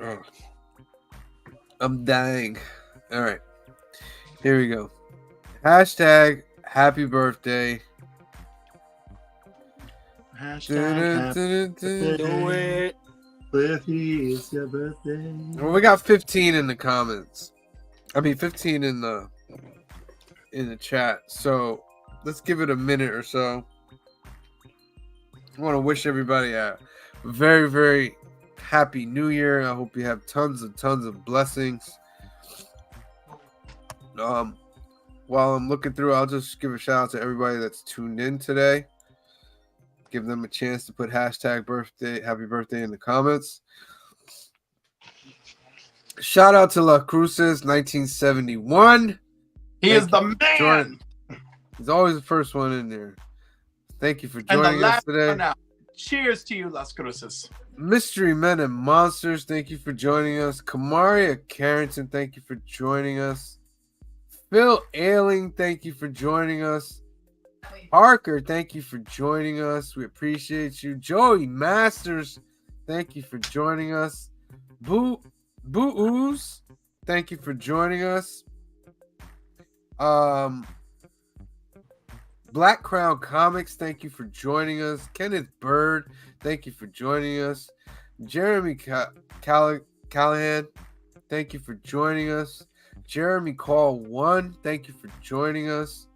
Oh. I'm dying. All right. Here we go. Hashtag happy birthday. Do it. Birthday is your birthday. Well, we got 15 in the comments. 15 in the chat. So let's give it a minute or so. I want to wish everybody a very, very happy New Year. I hope you have tons of blessings. While I'm looking through, I'll just give a shout out to everybody that's tuned in today. Give them a chance to put hashtag birthday, happy birthday in the comments. Shout out to La Cruces 1971. He is the man. He's always the first one in there. Thank you for And the joining us last today. one out. Cheers to you, Las Cruces. Mystery Men and Monsters, thank you for joining us. Kamaria Carrington, thank you for joining us. Phil Ailing, thank you for joining us. Parker, thank you for joining us. We appreciate you. Joey Masters, thank you for joining us. Boo-Ooze, thank you for joining us. Black Crown Comics, thank you for joining us. Kenneth Bird, thank you for joining us. Jeremy Callahan, thank you for joining us. Jeremy Call 1, thank you for joining us.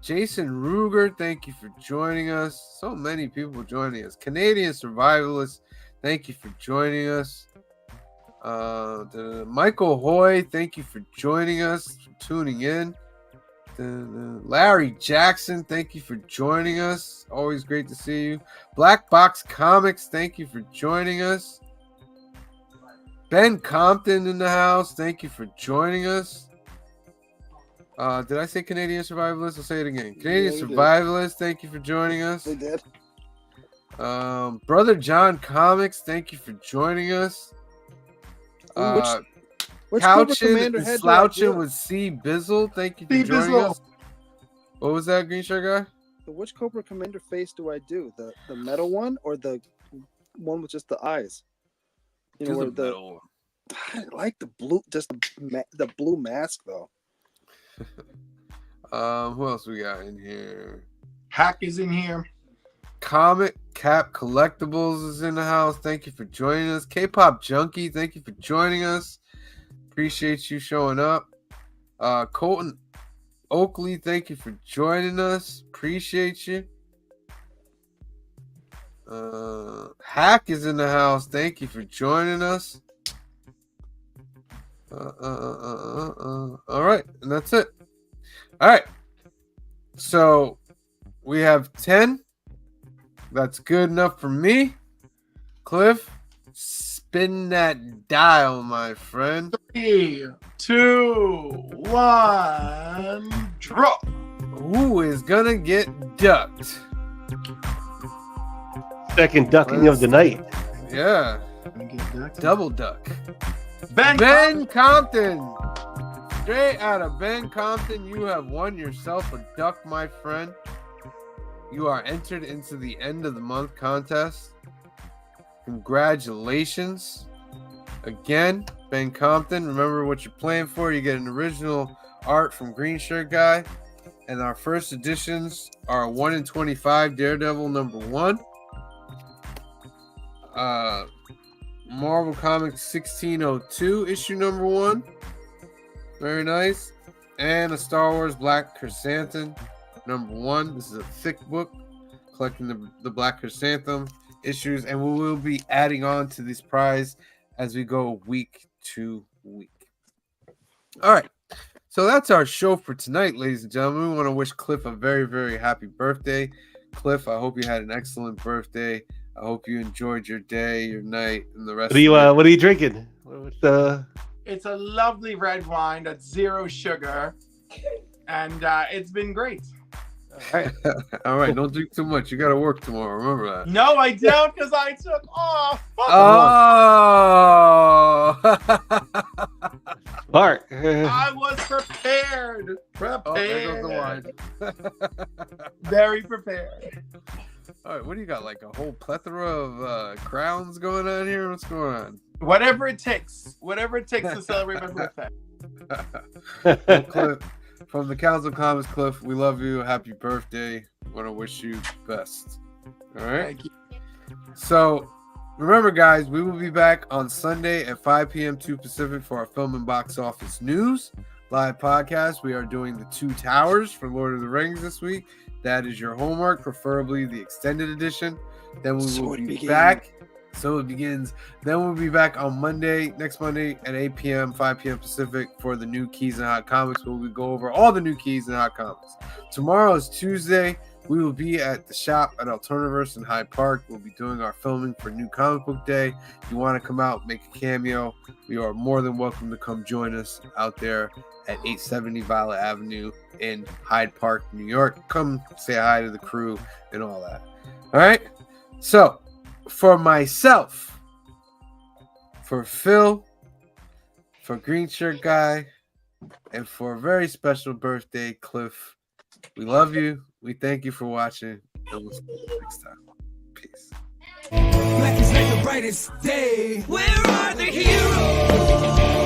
Jason Ruger, thank you for joining us. So many people joining us. Canadian Survivalist, thank you for joining us. Michael Hoy, thank you for joining us, for tuning in. Larry Jackson, thank you for joining us. Always great to see you. Black Box Comics, thank you for joining us. Ben Compton in the house, thank you for joining us. Did I say Canadian Survivalist? I'll say it again. Canadian Survivalist, thank you for joining us. They did. Brother John Comics, thank you for joining us. Which Couching and slouching with C Bizzle. Thank you for joining us. What was that, green shirt guy? Which Cobra Commander face do I do? The metal one or the one with just the eyes? You know, where the metal one. I like the blue, just the blue mask though. Who else we got in here? Hack is in here. Comic Cap Collectibles is in the house. Thank you for joining us. K-Pop Junkie, thank you for joining us. Appreciate you showing up. Colton Oakley, thank you for joining us. Appreciate you. Hack is in the house. Thank you for joining us. All right, and that's it. All right. So we have 10. That's good enough for me. Cliff, spin that dial, my friend. 3, 2, 1, drop. Who is gonna get ducked? Second ducking of the night. Yeah. Double duck. Ben Compton. Straight out of Ben Compton, you have won yourself a duck, my friend. You are entered into the end of the month contest. Congratulations. Again, Ben Compton, remember what you're playing for. You get an original art from Green Shirt Guy. And our first editions are 1 in 25 Daredevil #1. Marvel Comics 1602 issue #1. Very nice. And a Star Wars Black Chrysanthemum #1. This is a thick book collecting the Black Chrysanthemum issues, and we will be adding on to this prize as we go week to week. All right. So that's our show for tonight, ladies and gentlemen. We want to wish Cliff a very, very happy birthday. Cliff, I hope you had an excellent birthday. I hope you enjoyed your day, your night, and the rest of it. What are you drinking? It's a lovely red wine that's 0 sugar, and it's been great. All right. All right, don't drink too much. You got to work tomorrow. Remember that. No, I don't, because I took off. Oh. Bart. I was prepared. Oh, there goes the wine. Very prepared. All right, what do you got? Like a whole plethora of crowns going on here? What's going on? Whatever it takes. Whatever it takes to celebrate my birthday. Well, Cliff, from the Council of Comics, Cliff, we love you. Happy birthday. Want to wish you best. All right? Thank you. So, remember, guys, we will be back on Sunday at 5 p.m. 2 Pacific for our film and box office news live podcast. We are doing the 2 Towers for Lord of the Rings this week. That is your homework, preferably the extended edition. Then we will be back. So it begins. Then we'll be back on next Monday at 8 p.m., 5 p.m. Pacific for the new Keys and Hot Comics, where we go over all the new Keys and Hot Comics. Tomorrow is Tuesday. We will be at the shop at Alternaverse in Hyde Park. We'll be doing our filming for New Comic Book Day. If you want to come out, make a cameo, we are more than welcome to come join us out there at 870 Violet Avenue in Hyde Park, New York. Come say hi to the crew and all that. All right? So, for myself, for Phil, for Green Shirt Guy, and for a very special birthday, Cliff, we love you. We thank you for watching, and we'll see you next time. Peace. Black is like the brightest day. Where are the heroes?